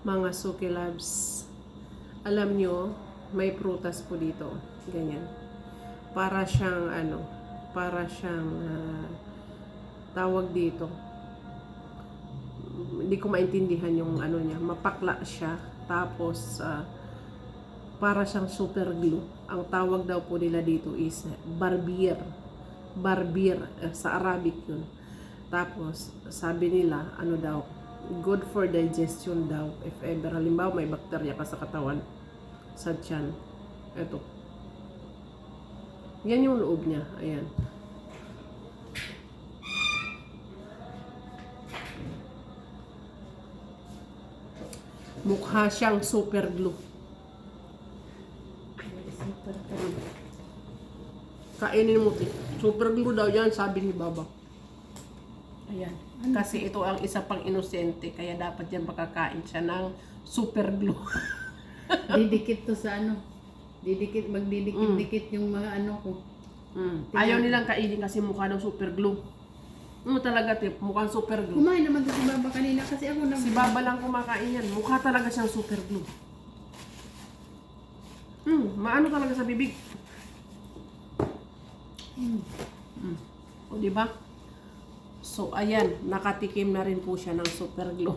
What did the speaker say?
Mga Suki Loves, alam nyo, may prutas po dito. Ganyan. Para siyang tawag dito. Hindi ko maintindihan yung ano niya. Mapakla siya. Tapos, para siyang super glue. Ang tawag daw po nila dito is barbir. Barbir. Sa Arabic yun. Tapos, sabi nila, ano daw, good for digestion daw. If ever, halimbawa may bakterya ka sa katawan, sa tiyan. Ito. Yan yung loob niya. Ayan. Mukha siyang super glue. Kainin mo, super glue daw yan, sabi ni Baba. Ayan. Kasi ito ang isa pang inosente, kaya dapat yan makakain siya ng super glue. Didikit to sa ano. Magdidikit-dikit yung mga ano ko. Ayaw nilang kainin kasi mukha ng super glue. Talaga tip, mukhang super glue. Kumain naman to si Baba kanina kasi ako Si Baba lang kumakain yan. Mukha talaga siyang super glue. Maano talaga sa bibig. O, diba? So, ayan, nakatikim na rin po siya ng super glue.